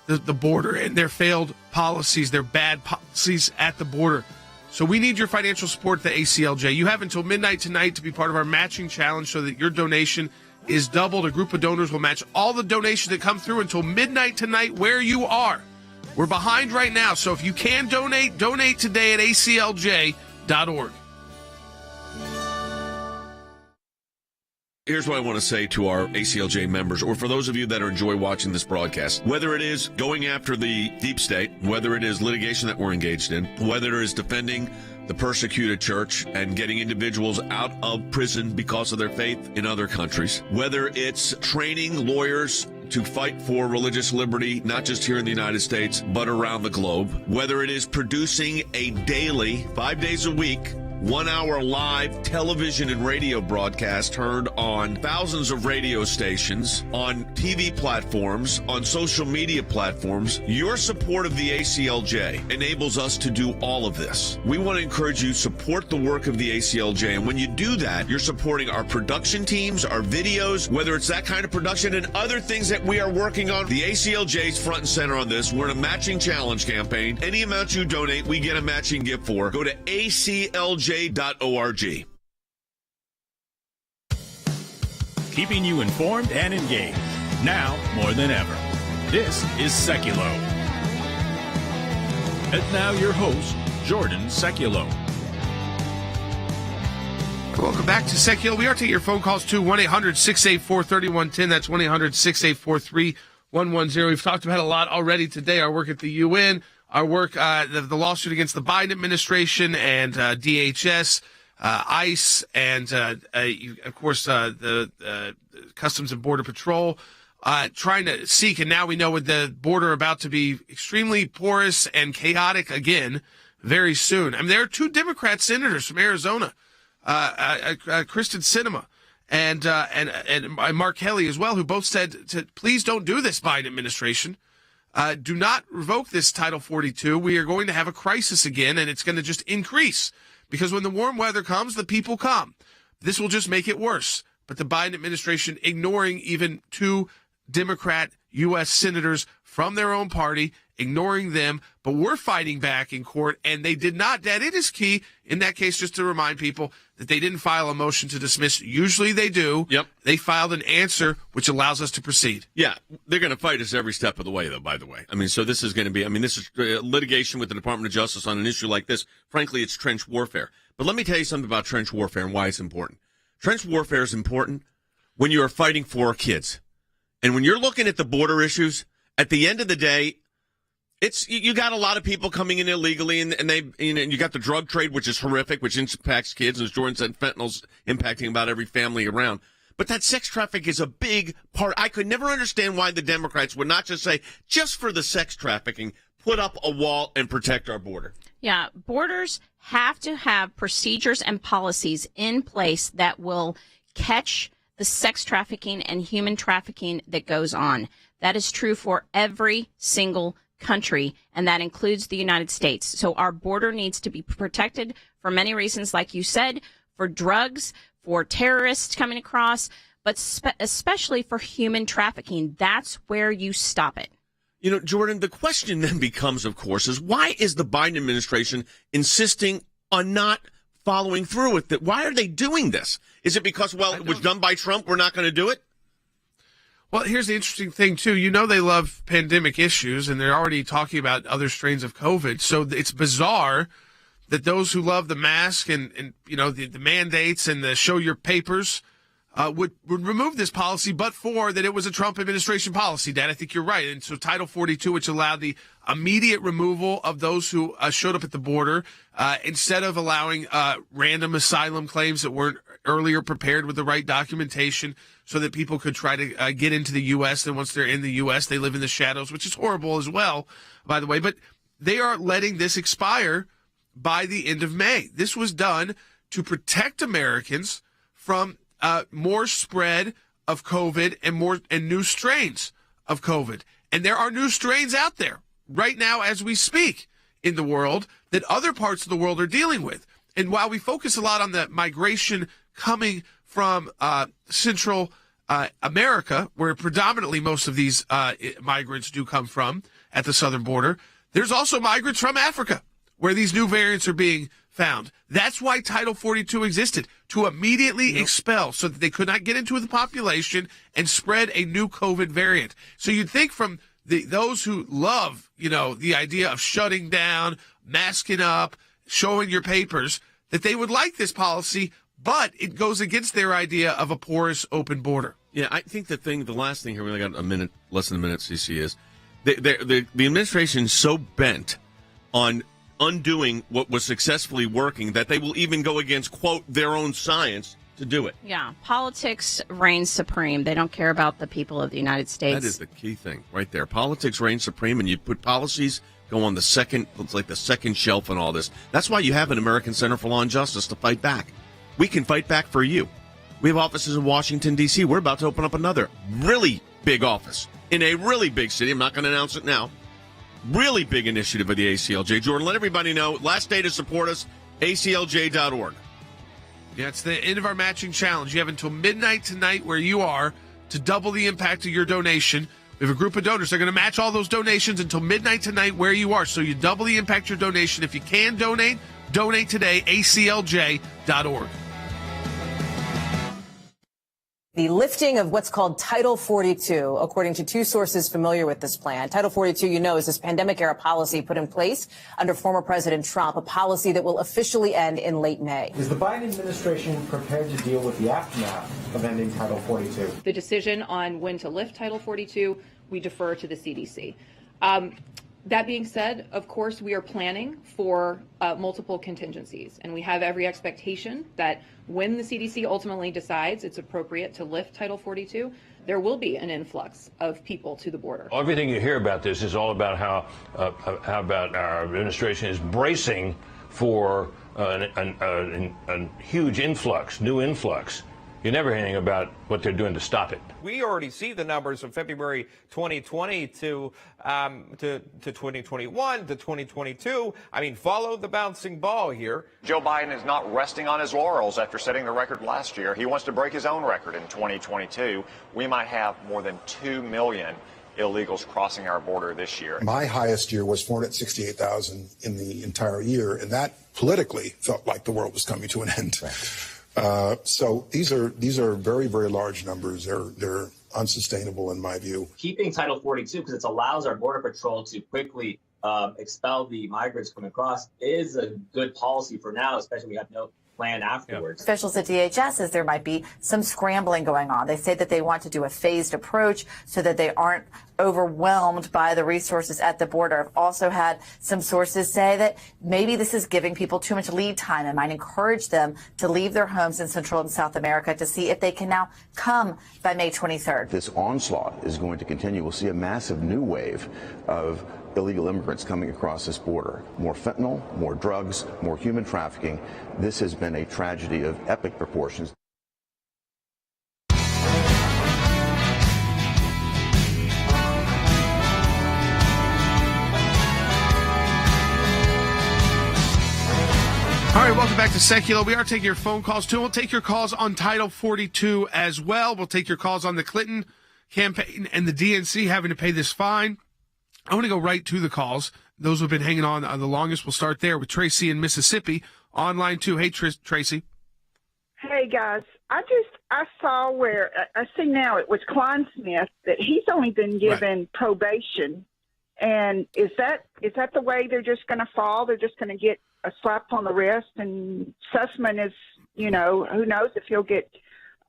the border and their failed policies, their bad policies at the border. So we need your financial support at the ACLJ. You have until midnight tonight to be part of our matching challenge so that your donation is doubled. A group of donors will match all the donations that come through until midnight tonight where you are. We're behind right now, so if you can donate today at aclj.org. Here's what I want to say to our ACLJ members, or for those of you that enjoy watching this broadcast. Whether it is going after the deep state, whether it is litigation that we're engaged in, whether it is defending the persecuted church and getting individuals out of prison because of their faith in other countries, whether it's training lawyers to fight for religious liberty, not just here in the United States, but around the globe, whether it is producing a daily, 5 days a week, 1-hour live television and radio broadcast heard on thousands of radio stations, on TV platforms, on social media platforms. Your support of the ACLJ enables us to do all of this. We want to encourage you to support the work of the ACLJ, and when you do that, you're supporting our production teams, our videos, whether it's that kind of production and other things that we are working on. The ACLJ is front and center on this. We're in a matching challenge campaign. Any amount you donate, we get a matching gift for. Go to ACLJ.org. Keeping you informed and engaged. Now more than ever. This is Sekulow. And now your host, Jordan Sekulow. Welcome back to Sekulow. We are taking your phone calls to 1-800-684-3110. That's 1-800-684-3110. We've talked about a lot already today. Our work at the UN, our work, the lawsuit against the Biden administration and DHS, ICE, and, of course, the Customs and Border Patrol trying to seek. And now we know with the border about to be extremely porous and chaotic again very soon. I mean, there are two Democrat senators from Arizona, Kristen Sinema and Mark Kelly as well, who both said, please don't do this, Biden administration. Do not revoke this Title 42. We are going to have a crisis again, and it's going to just increase. Because when the warm weather comes, the people come. This will just make it worse. But the Biden administration ignoring even two Democrat U.S. senators from their own party, ignoring them. But we're fighting back in court, and they did not. That it is key in that case, just to remind people that they didn't file a motion to dismiss. Usually they do. Yep. They filed an answer, which allows us to proceed. Yeah, they're going to fight us every step of the way, though, by the way. I mean, so this is going to be, this is litigation with the Department of Justice on an issue like this. Frankly, it's trench warfare. But let me tell you something about trench warfare and why it's important. Trench warfare is important when you are fighting for kids. And when you're looking at the border issues, at the end of the day, you got a lot of people coming in illegally, and you got the drug trade, which is horrific, which impacts kids. As Jordan said, fentanyl's impacting about every family around. But that sex traffic is a big part. I could never understand why the Democrats would not just say, just for the sex trafficking, put up a wall and protect our border. Yeah, borders have to have procedures and policies in place that will catch the sex trafficking and human trafficking that goes on. That is true for every single country, and that includes the United States. So our border needs to be protected for many reasons, like you said, for drugs, for terrorists coming across, but especially for human trafficking. That's where you stop it. You know, Jordan, the question then becomes, of course, is why is the Biden administration insisting on not following through with it? Why are they doing this? Is it because, well, it was done by Trump, we're not going to do it? Well, here's the interesting thing, too. You know they love pandemic issues, and they're already talking about other strains of COVID. So it's bizarre that those who love the mask and the mandates and the show your papers would remove this policy, but for that it was a Trump administration policy, Dad. I think you're right. And so Title 42, which allowed the immediate removal of those who showed up at the border, instead of allowing random asylum claims that weren't earlier prepared with the right documentation so that people could try to get into the U.S. And once they're in the U.S., they live in the shadows, which is horrible as well, by the way. But they are letting this expire by the end of May. This was done to protect Americans from more spread of COVID and new strains of COVID. And there are new strains out there right now as we speak in the world that other parts of the world are dealing with. And while we focus a lot on the migration coming from Central America, where predominantly most of these migrants do come from at the southern border, there's also migrants from Africa where these new variants are being found. That's why Title 42 existed, to immediately expel so that they could not get into the population and spread a new COVID variant. So you'd think from those who love, the idea of shutting down, masking up, showing your papers, that they would like this policy, but it goes against their idea of a porous, open border. Yeah, I think the last thing here, we only got less than a minute, CC, is the administration is so bent on undoing what was successfully working that they will even go against, quote, their own science to do it. Yeah, politics reigns supreme. They don't care about the people of the United States. That is the key thing right there. Politics reigns supreme, and you put policies go on the second shelf in all this. That's why you have an American Center for Law and Justice to fight back. We can fight back for you. We have offices in Washington, D.C. We're about to open up another really big office in a really big city. I'm not going to announce it now. Really big initiative of the ACLJ. Jordan, let everybody know. Last day to support us, aclj.org. Yeah, it's the end of our matching challenge. You have until midnight tonight where you are to double the impact of your donation. We have a group of donors. They're going to match all those donations until midnight tonight where you are. So you double the impact of your donation. If you can donate today, aclj.org. The lifting of what's called Title 42, according to two sources familiar with this plan. Title 42, is this pandemic-era policy put in place under former President Trump, a policy that will officially end in late May. Is the Biden administration prepared to deal with the aftermath of ending Title 42? The decision on when to lift Title 42, we defer to the CDC. That being said, of course, we are planning for multiple contingencies, and we have every expectation that when the CDC ultimately decides it's appropriate to lift Title 42, there will be an influx of people to the border. Everything you hear about this is all about how about our administration is bracing for a huge influx, new influx. You never hear anything about what they're doing to stop it. We already see the numbers from February 2020 to 2021 to 2022. I mean, follow the bouncing ball here. Joe Biden is not resting on his laurels after setting the record last year. He wants to break his own record in 2022. We might have more than 2 million illegals crossing our border this year. My highest year was 468,000 in the entire year, and that politically felt like the world was coming to an end. So these are very, very large numbers. They're unsustainable in my view. Keeping Title 42, because it allows our Border Patrol to quickly expel the migrants coming across, is a good policy for now, especially we have no plan afterwards. Officials at DHS says there might be some scrambling going on. They say that they want to do a phased approach so that they aren't overwhelmed by the resources at the border. I've also had some sources say that maybe this is giving people too much lead time and might encourage them to leave their homes in Central and South America to see if they can now come by May 23rd. This onslaught is going to continue. We'll see a massive new wave of illegal immigrants coming across this border. More fentanyl, more drugs, more human trafficking. This has been a tragedy of epic proportions. All right, welcome back to Sekulow. We are taking your phone calls, too. We'll take your calls on Title 42 as well. We'll take your calls on the Clinton campaign and the DNC having to pay this fine. I want to go right to the calls. Those who have been hanging on the longest. We'll start there with Tracy in Mississippi. Online, too. Hey, Tracy. Hey, guys. I saw where I see now it was Klein Smith that he's only been given probation. And is that the way they're just going to fall? They're just going to get a slap on the wrist, and Sussman is, who knows if he'll get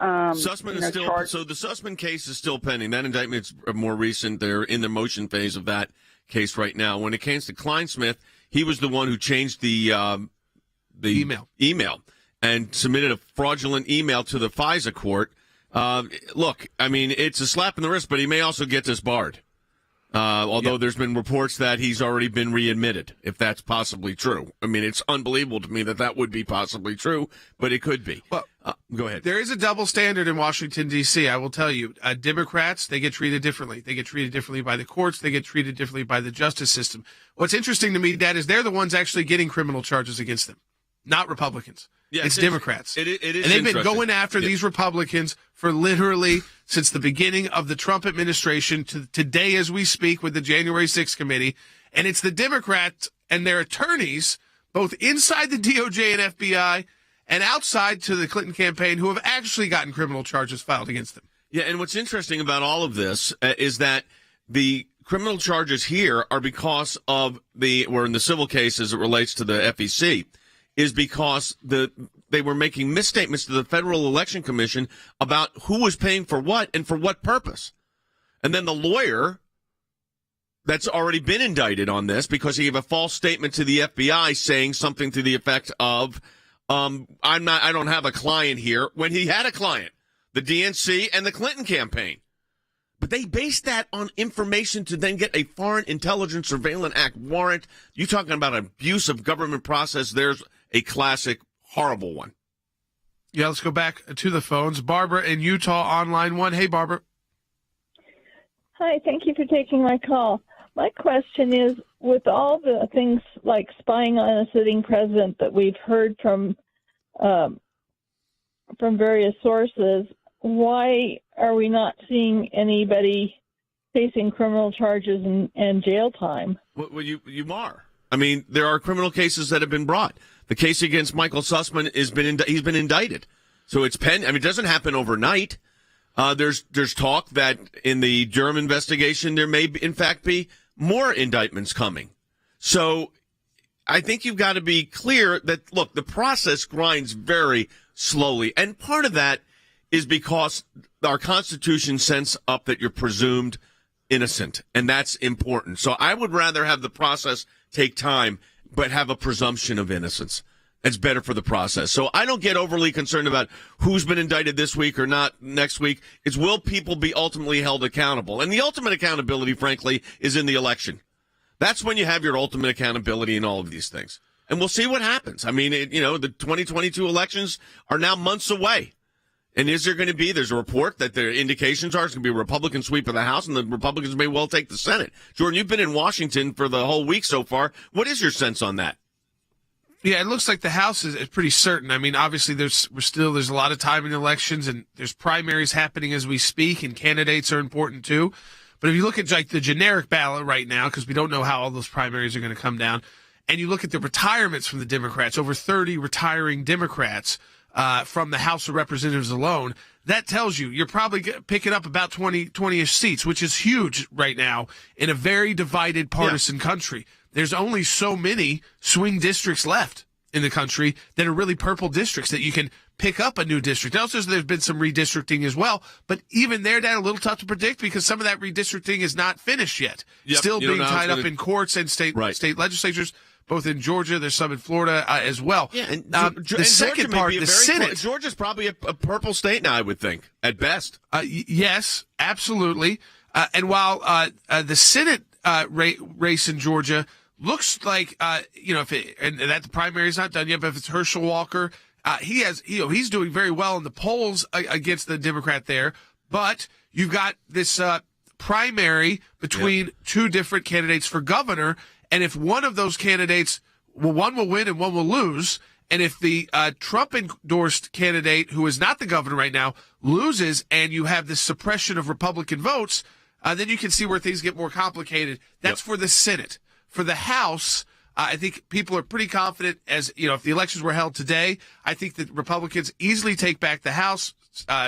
Sussman is still charged. So the Sussman case is still pending. That indictment's more recent. They're in the motion phase of that case right now. When it came to Kleinsmith, he was the one who changed the email and submitted a fraudulent email to the FISA court. Look, I mean, it's a slap in the wrist, but he may also get disbarred. Although there's been reports that he's already been readmitted, if that's possibly true. I mean, it's unbelievable to me that would be possibly true, but it could be. Well, go ahead. There is a double standard in Washington, D.C., I will tell you. Democrats, they get treated differently. They get treated differently by the courts. They get treated differently by the justice system. What's interesting to me, Dad, is they're the ones actually getting criminal charges against them, not Republicans. Yeah, it's Democrats. It is and they've been going after these Republicans for literally since the beginning of the Trump administration to today as we speak with the January 6th committee. And it's the Democrats and their attorneys, both inside the DOJ and FBI and outside to the Clinton campaign, who have actually gotten criminal charges filed against them. Yeah, and what's interesting about all of this is that the criminal charges here are because of or in the civil case as it relates to the FEC, is because they were making misstatements to the Federal Election Commission about who was paying for what and for what purpose. And then the lawyer that's already been indicted on this because he gave a false statement to the FBI saying something to the effect of, I don't have a client here, when he had a client, the DNC and the Clinton campaign. But they base that on information to then get a Foreign Intelligence Surveillance Act warrant. You talking about abuse of government process? There's a classic, horrible one. Yeah, let's go back to the phones. Barbara in Utah on line 1. Hey, Barbara. Hi, thank you for taking my call. My question is, with all the things like spying on a sitting president that we've heard from various sources, why are we not seeing anybody facing criminal charges and jail time? Well, you are. I mean, there are criminal cases that have been brought. The case against Michael Sussman he's been indicted. So it's pending. I mean, it doesn't happen overnight. There's talk that in the Durham investigation, there may, in fact, be more indictments coming. So I think you've got to be clear that, look, the process grinds very slowly. And part of that is because our Constitution sets up that you're presumed innocent, and that's important. So I would rather have the process take time, but have a presumption of innocence. It's better for the process. So I don't get overly concerned about who's been indicted this week or not next week. It's will people be ultimately held accountable? And the ultimate accountability, frankly, is in the election. That's when you have your ultimate accountability in all of these things. And we'll see what happens. I mean, the 2022 elections are now months away. And is there going to be, there's a report that the indications are it's going to be a Republican sweep of the House, and the Republicans may well take the Senate. Jordan, you've been in Washington for the whole week so far. What is your sense on that? Yeah, it looks like the House is pretty certain. I mean, obviously there's a lot of time in elections, and there's primaries happening as we speak, and candidates are important too. But if you look at like the generic ballot right now, because we don't know how all those primaries are going to come down, and you look at the retirements from the Democrats, over 30 retiring Democrats from the House of Representatives alone, that tells you're probably picking up about 20-ish seats, which is huge right now in a very divided partisan country. There's only so many swing districts left in the country that are really purple districts that you can pick up a new district. Also, there's been some redistricting as well, but even there, that's a little tough to predict because some of that redistricting is not finished yet. Yep. Still being tied up in courts and state legislatures, both in Georgia. There's some in Florida as well. Yeah, and the second part, the Senate. Georgia's probably a purple state now, I would think, at best. Yes, absolutely. And while the Senate race in Georgia looks like, and that the primary is not done yet, but if it's Herschel Walker, he's doing very well in the polls against the Democrat there. But you've got this primary between two different candidates for governor. And if one of those candidates, one will win and one will lose. And if the Trump-endorsed candidate, who is not the governor right now, loses and you have this suppression of Republican votes, then you can see where things get more complicated. That's for the Senate. For the House, I think people are pretty confident if the elections were held today, I think that Republicans easily take back the House.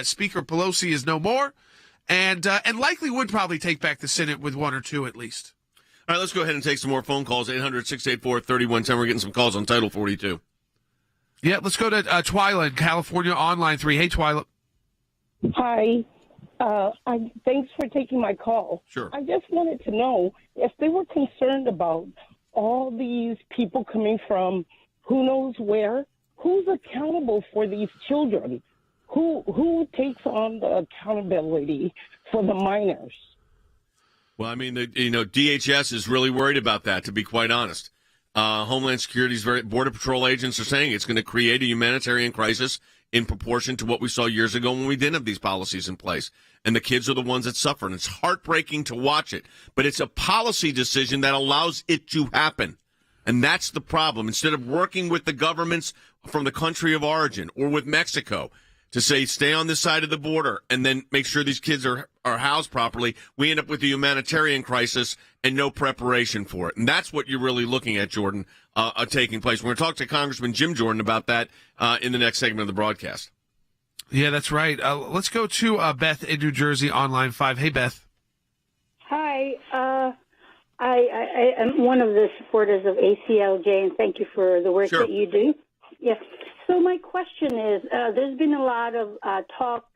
Speaker Pelosi is no more, and likely would probably take back the Senate with one or two at least. All right, let's go ahead and take some more phone calls. 800-684-3110. We're getting some calls on Title 42. Yeah, let's go to Twyla in California on line 3. Hey, Twyla. Hi. Thanks for taking my call. Sure. I just wanted to know if they were concerned about all these people coming from who knows where. Who's accountable for these children? Who takes on the accountability for the minors? Well, I mean, DHS is really worried about that, to be quite honest. Homeland Security's Border Patrol agents are saying it's going to create a humanitarian crisis in proportion to what we saw years ago when we didn't have these policies in place. And the kids are the ones that suffer. And it's heartbreaking to watch it. But it's a policy decision that allows it to happen. And that's the problem. Instead of working with the governments from the country of origin or with Mexico to say, stay on this side of the border and then make sure these kids are housed properly, we end up with a humanitarian crisis and no preparation for it. And that's what you're really looking at, Jordan, taking place. We're going to talk to Congressman Jim Jordan about that in the next segment of the broadcast. Yeah, that's right. Let's go to Beth in New Jersey on line 5. Hey, Beth. Hi. I am one of the supporters of ACLJ, and thank you for the work that you do. Yes. So my question is, there's been a lot of talk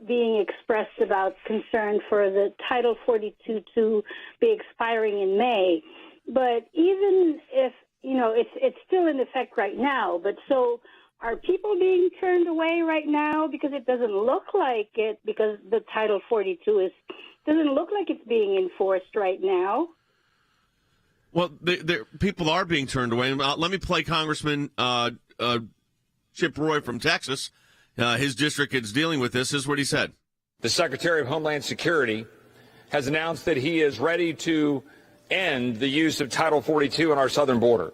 being expressed about concern for the Title 42 to be expiring in May. But even if, it's still in effect right now, but so Are people being turned away right now? Because it doesn't look like it, because the Title 42 doesn't look like it's being enforced right now. Well, people are being turned away. Let me play Congressman Chip Roy from Texas. His district is dealing with this. This is what he said. The Secretary of Homeland Security has announced that he is ready to end the use of Title 42 on our southern border.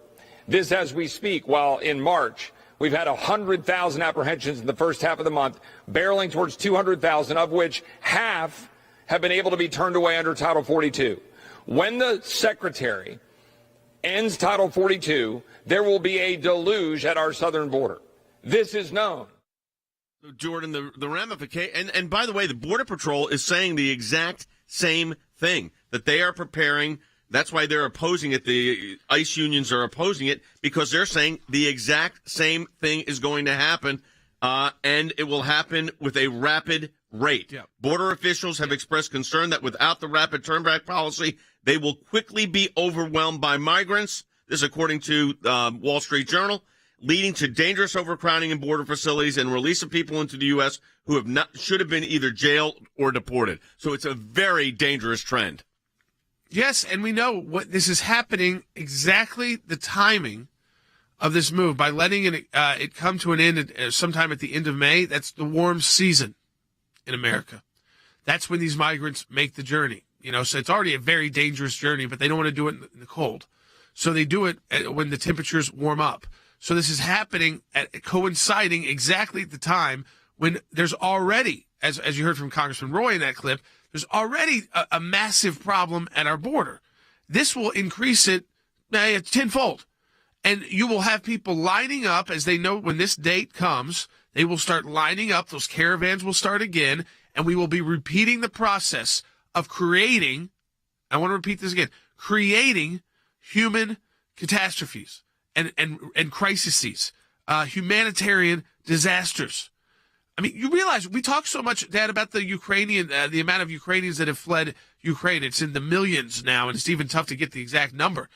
This as we speak, while in March, we've had 100,000 apprehensions in the first half of the month, barreling towards 200,000, of which half have been able to be turned away under Title 42. When the Secretary ends Title 42, there will be a deluge at our southern border. This is known. Jordan, the ramification, and by the way, the Border Patrol is saying the exact same thing, that they are preparing. That's why they're opposing it. The ICE unions are opposing it because they're saying the exact same thing is going to happen, and it will happen with a rapid rate. Yeah. Border officials have expressed concern that without the rapid turnback policy, they will quickly be overwhelmed by migrants. This is according to Wall Street Journal, leading to dangerous overcrowding in border facilities and release of people into the U.S. who should have been either jailed or deported. So it's a very dangerous trend. Yes, and we know what this is happening, exactly the timing of this move, by letting it come to an end sometime at the end of May. That's the warm season in America. That's when these migrants make the journey. So it's already a very dangerous journey, but they don't want to do it in the cold. So they do it when the temperatures warm up. So this is happening coinciding exactly at the time when there's already, as you heard from Congressman Roy in that clip, there's already a massive problem at our border. This will increase it tenfold. And you will have people lining up, as they know when this date comes, they will start lining up, those caravans will start again, and we will be repeating the process of creating, I want to repeat this again, creating human catastrophes and crises, humanitarian disasters. I mean, you realize we talk so much, Dad, about the amount of Ukrainians that have fled Ukraine. It's in the millions now, and it's even tough to get the exact number.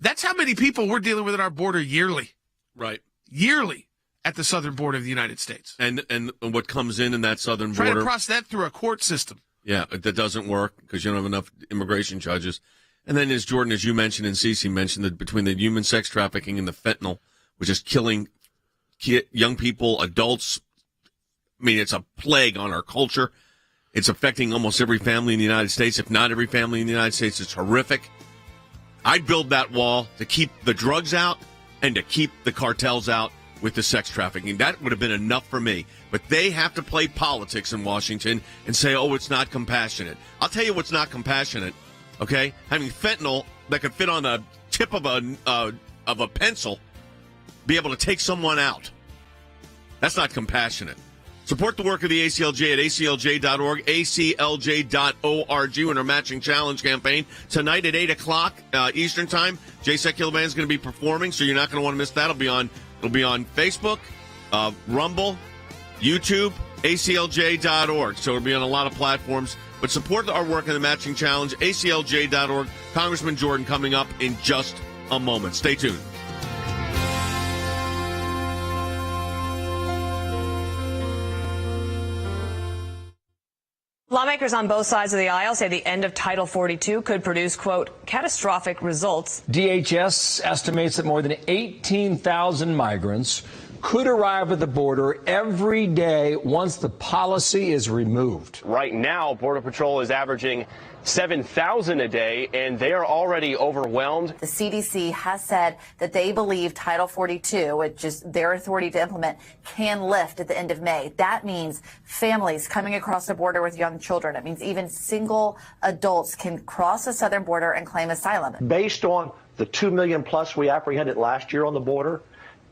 That's how many people we're dealing with at our border yearly. Right. Yearly at the southern border of the United States. And what comes in that southern border. Trying to cross that through a court system. Yeah, that doesn't work because you don't have enough immigration judges. And then, as Jordan, as you mentioned, and Cece mentioned, that between the human sex trafficking and the fentanyl, which is killing young people, adults, I mean, it's a plague on our culture. It's affecting almost every family in the United States, if not every family in the United States. It's horrific. I'd build that wall to keep the drugs out and to keep the cartels out with the sex trafficking. That would have been enough for me. But they have to play politics in Washington and say, oh, it's not compassionate. I'll tell you what's not compassionate, okay? Having fentanyl that could fit on the tip of a pencil, be able to take someone out. That's not compassionate. Support the work of the ACLJ at aclj.org, aclj.org in our matching challenge campaign. Tonight at 8 o'clock Eastern Time, Jay Sekulow Band's going to be performing, so you're not going to want to miss that. It'll be on Facebook, Rumble, YouTube, aclj.org. So it'll be on a lot of platforms. But support our work in the matching challenge, aclj.org. Congressman Jordan coming up in just a moment. Stay tuned. Lawmakers on both sides of the aisle say the end of Title 42 could produce, quote, catastrophic results. DHS estimates that more than 18,000 migrants could arrive at the border every day once the policy is removed. Right now, Border Patrol is averaging 7,000 a day, and they are already overwhelmed. The CDC has said that they believe Title 42, which is their authority to implement, can lift at the end of May. That means families coming across the border with young children. It means even single adults can cross the southern border and claim asylum. Based on the 2 million plus we apprehended last year on the border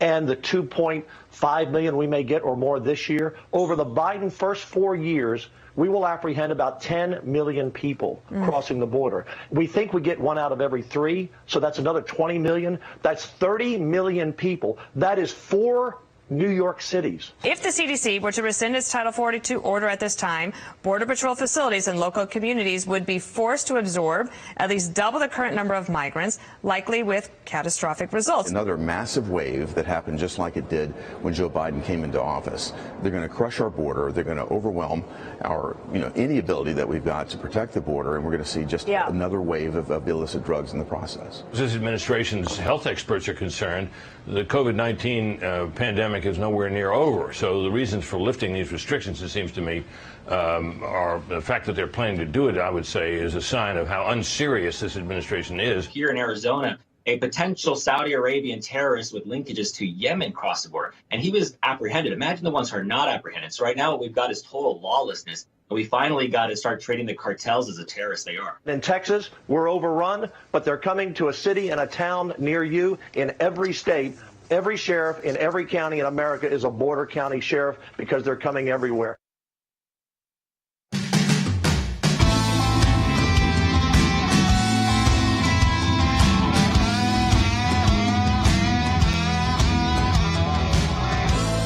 and the 2.5 million we may get or more this year, over the Biden first 4 years, we will apprehend about 10 million people crossing the border. We think we get 1 out of every 3, so that's another 20 million. That's 30 million people. That is 4 New York cities. If the CDC were to rescind its Title 42 order at this time, Border Patrol facilities and local communities would be forced to absorb at least double the current number of migrants, likely with catastrophic results. Another massive wave that happened just like it did when Joe Biden came into office. They're going to crush our border. They're going to overwhelm our, any ability that we've got to protect the border, and we're going to see just another wave of illicit drugs in the process. As this administration's health experts are concerned, the COVID-19 pandemic is nowhere near over. So the reasons for lifting these restrictions, it seems to me, are the fact that they're planning to do it, I would say, is a sign of how unserious this administration is. Here in Arizona, a potential Saudi Arabian terrorist with linkages to Yemen crossed the border, and he was apprehended. Imagine the ones who are not apprehended. So right now what we've got is total lawlessness. And we finally got to start treating the cartels as the terrorists they are. In Texas, we're overrun, but they're coming to a city and a town near you. In every state, every sheriff in every county in America is a border county sheriff because they're coming everywhere.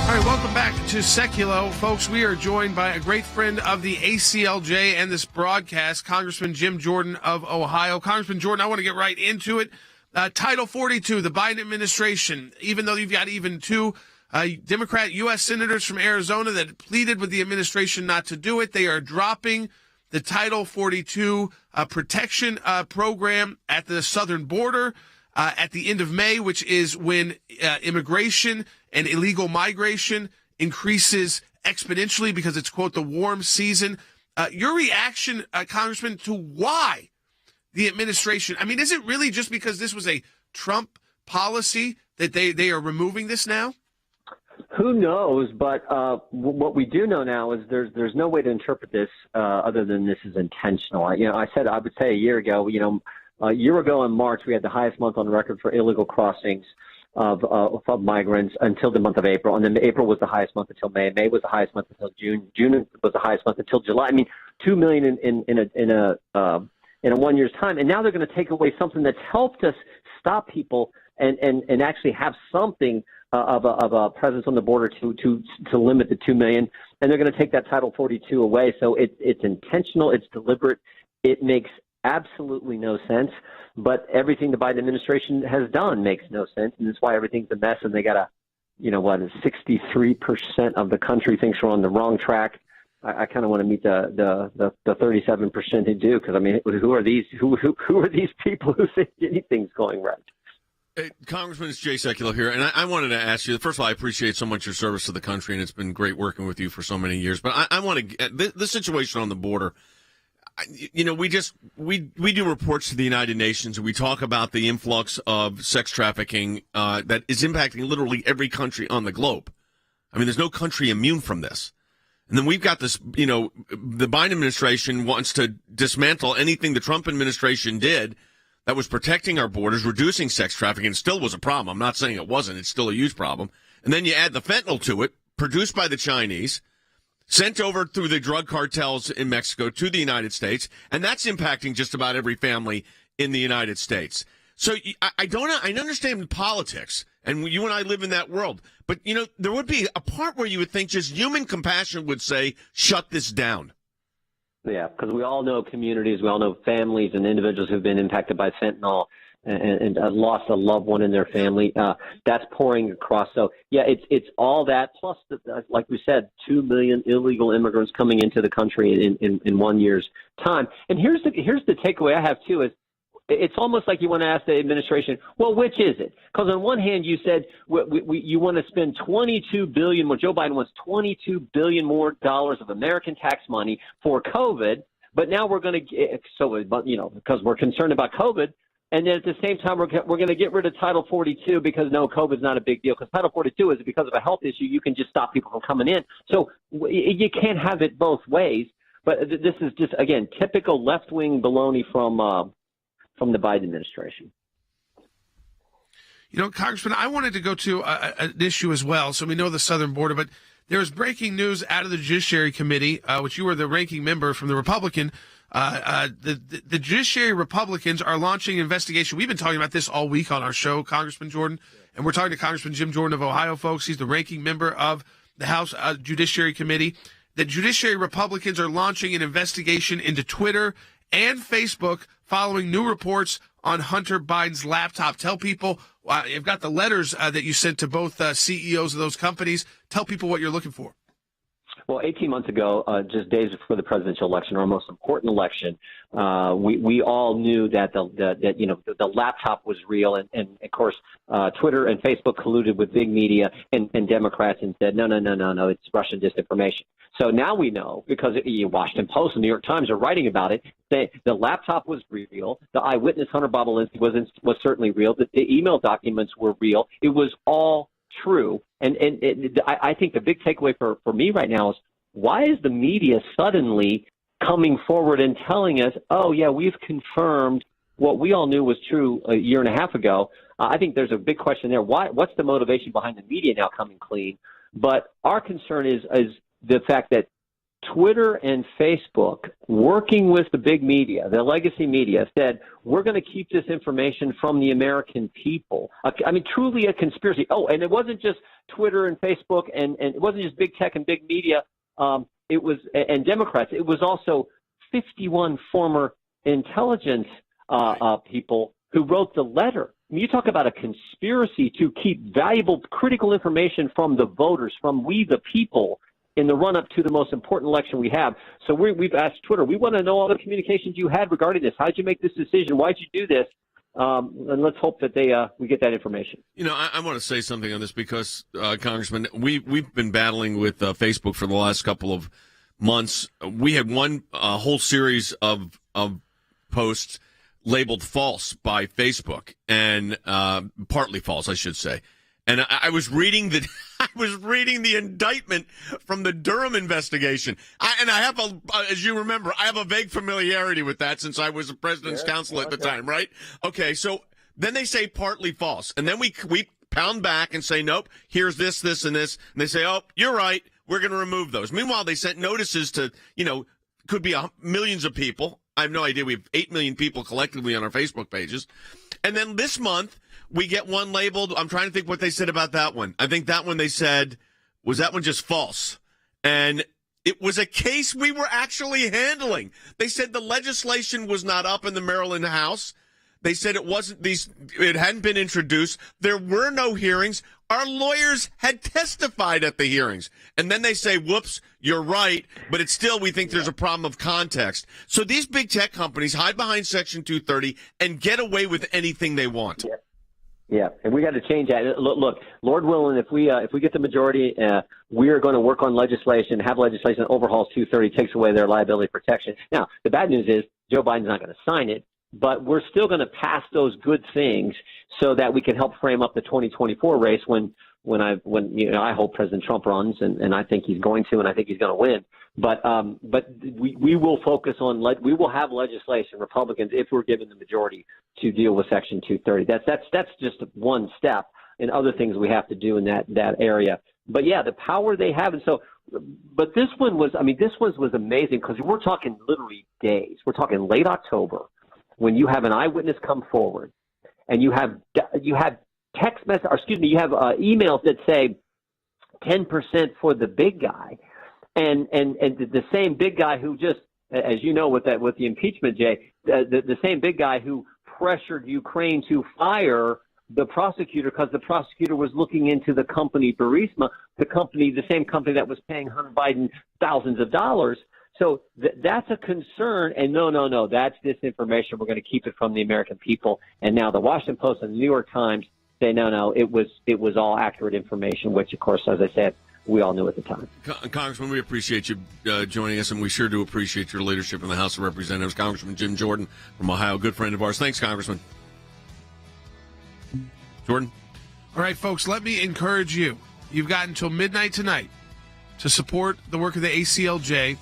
All right, welcome back to Sekulow. Folks, we are joined by a great friend of the ACLJ and this broadcast, Congressman Jim Jordan of Ohio. Congressman Jordan, I want to get right into it. Title 42, the Biden administration, even though you've got even two Democrat U.S. senators from Arizona that pleaded with the administration not to do it, they are dropping the Title 42 protection program at the southern border at the end of May, which is when immigration and illegal migration increases exponentially because it's, quote, the warm season. Your reaction, Congressman, to why the administration, I mean, is it really just because this was a Trump policy that they are removing this now? Who knows? But what we do know now is there's no way to interpret this other than this is intentional. I would say a year ago, a year ago in March, we had the highest month on record for illegal crossings of migrants until the month of April. And then April was the highest month until May. May was the highest month until June. June was the highest month until July. I mean, 2 million in a 1 year's time. And now they're going to take away something that's helped us stop people and actually have something of a presence on the border to limit the 2 million. And they're going to take that Title 42 away. So it's intentional. It's deliberate. It makes absolutely no sense, but everything the Biden administration has done makes no sense, and that's why everything's a mess. And they got 63% of the country thinks we're on the wrong track. I kind of want to meet the 37% who do, because I mean, who are these people who think anything's going right? Hey, Congressman, it's Jay Sekulow here, and I wanted to ask you. First of all, I appreciate so much your service to the country, and it's been great working with you for so many years. But I want to the situation on the border. We do reports to the United Nations, and we talk about the influx of sex trafficking that is impacting literally every country on the globe. I mean, there's no country immune from this. And then we've got this, the Biden administration wants to dismantle anything the Trump administration did that was protecting our borders, reducing sex trafficking, and still was a problem. I'm not saying it wasn't. It's still a huge problem. And then you add the fentanyl to it, produced by the Chinese, sent over through the drug cartels in Mexico to the United States, and that's impacting just about every family in the United States. So I understand politics, and you and I live in that world, but, there would be a part where you would think just human compassion would say, shut this down. Yeah, because we all know communities, we all know families and individuals who've been impacted by fentanyl and lost a loved one in their family. That's pouring across. So, yeah, it's all that. Plus, like we said, 2 million illegal immigrants coming into the country in 1 year's time. And here's the takeaway I have, too, is it's almost like you want to ask the administration, well, which is it? Because on one hand, you said you want to spend $22 billion, well, Joe Biden wants $22 billion more dollars of American tax money for COVID. But now we're going to, because we're concerned about COVID. And then at the same time, we're going to get rid of Title 42 because, no, COVID is not a big deal. Because Title 42 is because of a health issue. You can just stop people from coming in. So you can't have it both ways. But this is just, again, typical left-wing baloney from the Biden administration. Congressman, I wanted to go to an issue as well. So we know the southern border, but there's breaking news out of the Judiciary Committee, which you were the ranking member from the Republican. The Judiciary Republicans are launching an investigation. We've been talking about this all week on our show, Congressman Jordan. And we're talking to Congressman Jim Jordan of Ohio, folks. He's the ranking member of the House Judiciary Committee. The Judiciary Republicans are launching an investigation into Twitter and Facebook following new reports on Hunter Biden's laptop. Tell people, you've got the letters that you sent to both CEOs of those companies. Tell people what you're looking for. Well, 18 months ago, just days before the presidential election, our most important election, we all knew that the laptop was real, and of course, Twitter and Facebook colluded with big media and Democrats and said, no, it's Russian disinformation. So now we know, because the Washington Post and New York Times are writing about it. The laptop was real. The eyewitness Hunter Bobolinsky was certainly real. The email documents were real. It was all true. And I think the big takeaway for me right now is, why is the media suddenly coming forward and telling us, oh, yeah, we've confirmed what we all knew was true a year and a half ago? I think there's a big question there. What's the motivation behind the media now coming clean? But our concern is the fact that Twitter and Facebook, working with the big media, the legacy media, said, we're going to keep this information from the American people. I mean, truly a conspiracy. Oh, and it wasn't just Twitter and Facebook, and it wasn't just big tech and big media. It was and Democrats. It was also 51 former intelligence people who wrote the letter. I mean, you talk about a conspiracy to keep valuable, critical information from the voters, from we the people, in the run-up to the most important election we have. So we've asked Twitter, we want to know all the communications you had regarding this. How did you make this decision? Why did you do this? And let's hope that we get that information. You know, I want to say something on this because, Congressman, we've been battling with Facebook for the last couple of months. We had one whole series of posts labeled false by Facebook, and partly false, I should say. And I was reading the indictment from the Durham investigation. I have as you remember, I have a vague familiarity with that since I was the president's counsel at the time, right? Okay, so then they say partly false. And then we pound back and say, nope, here's this, and this. And they say, oh, you're right, we're going to remove those. Meanwhile, they sent notices to, could be millions of people. I have no idea. We have 8 million people collectively on our Facebook pages. And then this month, we get one labeled. I'm trying to think what they said about that one. I think that one they said, was that one just false? And it was a case we were actually handling. They said the legislation was not up in the Maryland House. They said it hadn't been introduced. There were no hearings. Our lawyers had testified at the hearings. And then they say, whoops, you're right, but it's still, we think there's a problem of context. So these big tech companies hide behind Section 230 and get away with anything they want. Yeah, and we got to change that. Look, Lord willing, if we get the majority, we are going to work on legislation, have legislation that overhauls 230, takes away their liability protection. Now, the bad news is Joe Biden's not going to sign it, but we're still going to pass those good things so that we can help frame up the 2024 race when I hope President Trump runs, and I think he's going to, and I think he's going to win. But we will focus on we will have legislation, Republicans, if we're given the majority, to deal with Section 230. That's just one step, and other things we have to do in that area. But yeah, the power they have, and so. But this one was amazing because we're talking literally days. We're talking late October when you have an eyewitness come forward, and you have text message, or excuse me, you have emails that say 10% for the big guy. And the same big guy who just, as you know, with the impeachment, Jay, the same big guy who pressured Ukraine to fire the prosecutor because the prosecutor was looking into the company Burisma, the same company that was paying Hunter Biden thousands of dollars. So that's a concern. And no, that's disinformation. We're going to keep it from the American people. And now the Washington Post and the New York Times say, no, it was all accurate information, which, of course, as I said, we all knew at the time. Congressman, we appreciate you joining us, and we sure do appreciate your leadership in the House of Representatives. Congressman Jim Jordan from Ohio, good friend of ours. Thanks, Congressman. Jordan? All right, folks, let me encourage you. You've got until midnight tonight to support the work of the ACLJ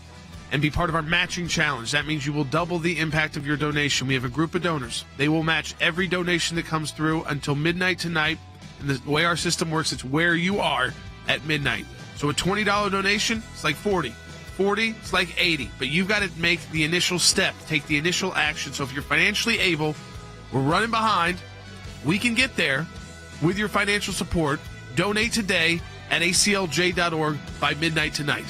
and be part of our matching challenge. That means you will double the impact of your donation. We have a group of donors. They will match every donation that comes through until midnight tonight. And the way our system works, it's where you are at midnight. So a $20 donation, it's like 40. 40, it's like 80. But you've got to make the initial step, take the initial action. So if you're financially able, we're running behind. We can get there. with your financial support. Donate today at aclj.org by midnight tonight.